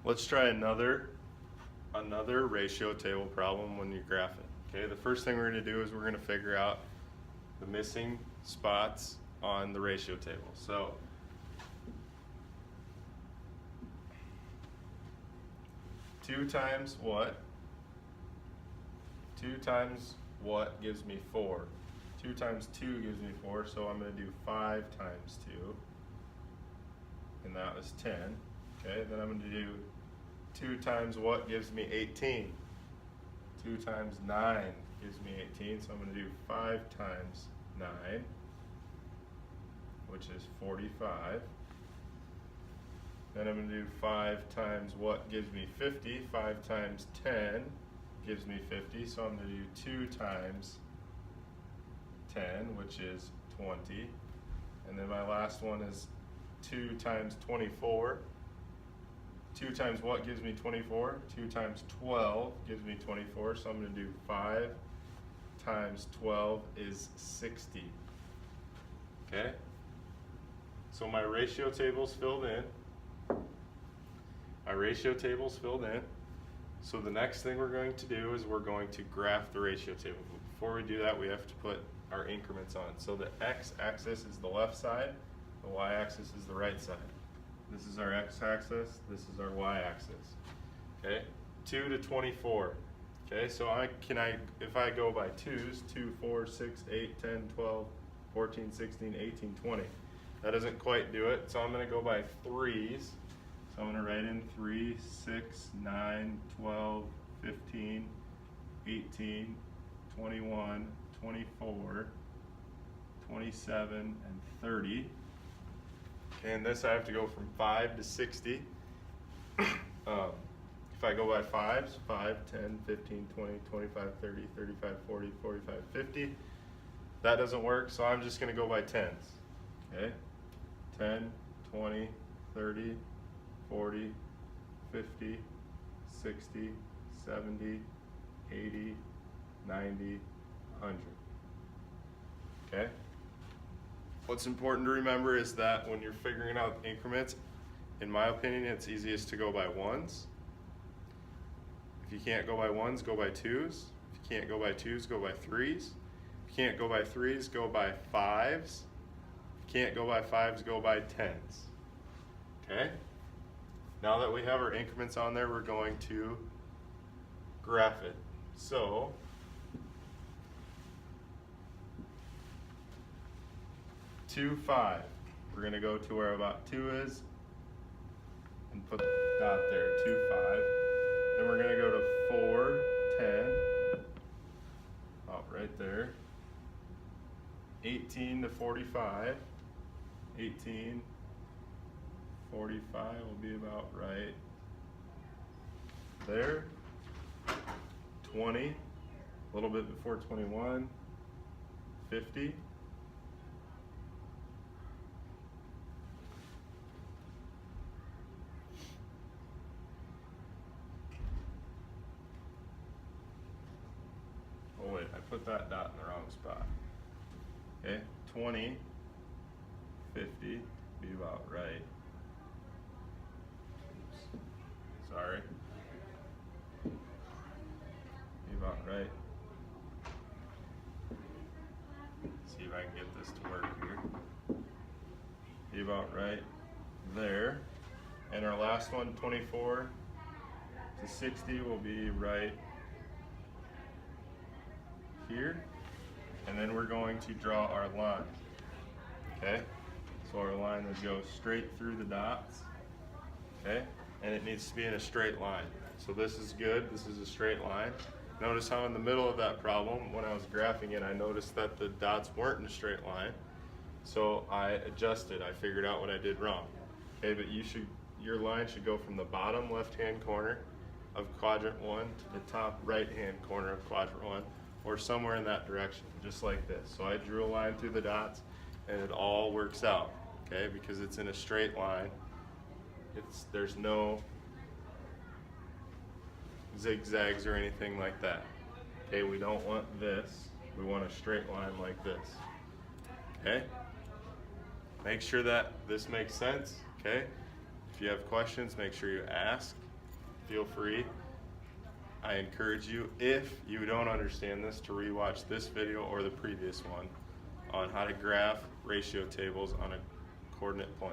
Let's try another ratio table problem when you graph it. Okay, the first thing we're going to do is we're going to figure out the missing spots on the ratio table. So 2 times what? 2 times what gives me 4? 2 times 2 gives me 4, so I'm going to do 5 times 2, and that was 10. Okay, then I'm going to do 2 times what gives me 18? 2 times 9 gives me 18, so I'm going to do 5 times 9, which is 45. Then I'm going to do 5 times what gives me 50. 5 times 10 gives me 50, so I'm going to do 2 times 10, which is 20. And then my last one is 2 times 24. 2 times what gives me 24? 2 times 12 gives me 24, so I'm going to do 5 times 12 is 60. Okay? So my ratio table's filled in. My ratio table's filled in. So the next thing we're going to do is we're going to graph the ratio table. But before we do that, we have to put our increments on. So the x-axis is the left side, the y-axis is the right side. This is our x-axis, this is our y-axis. Okay, 2 to 24. Okay, so if I go by 2s, 2, 4, 6, 8, 10, 12, 14, 16, 18, 20. That doesn't quite do it, so I'm going to go by 3s. So I'm going to write in 3, 6, 9, 12, 15, 18, 21, 24, 27, and 30. And this I have to go from 5 to 60. If I go by 5s, 5, 10, 15, 20, 25, 30, 35, 40, 45, 50. That doesn't work, so I'm just going to go by 10s. Okay? 10, 20, 30, 40, 50, 60, 70, 80, 90, 100. Okay? What's important to remember is that when you're figuring out increments, in my opinion, it's easiest to go by 1s. If you can't go by 1s, go by 2s. If you can't go by 2s, go by 3s. If you can't go by 3s, go by 5s. If you can't go by 5s, go by 10s. Okay? Now that we have our increments on there, we're going to graph it. So, two, 5. We're going to go to where about 2 is and put the dot there, 2, 5. Then we're going to go to 4, 10, about right there. 18 to 45. 18, 45 will be about right there. 20, a little bit before 21. 50. Oh wait, I put that dot in the wrong spot. Okay, 20, 50, be about right. Oops. Sorry. Be about right. See if I can get this to work here. Be about right there. And our last one, 24 to 60, will be right here. And then we're going to draw our line. Okay? So our line would go straight through the dots. Okay? And it needs to be in a straight line. So this is good. This is a straight line. Notice how in the middle of that problem, when I was graphing it, I noticed that the dots weren't in a straight line. So I adjusted. I figured out what I did wrong. Okay, but your line should go from the bottom left-hand corner of quadrant 1 to the top right-hand corner of quadrant 1, or somewhere in that direction, just like this. So I drew a line through the dots, and it all works out, okay, because it's in a straight line. There's no zigzags or anything like that. Okay, we don't want this. We want a straight line like this. Okay? Make sure that this makes sense, okay? If you have questions, make sure you ask. feel free. I encourage you, if you don't understand this, to rewatch this video or the previous one on how to graph ratio tables on a coordinate plane.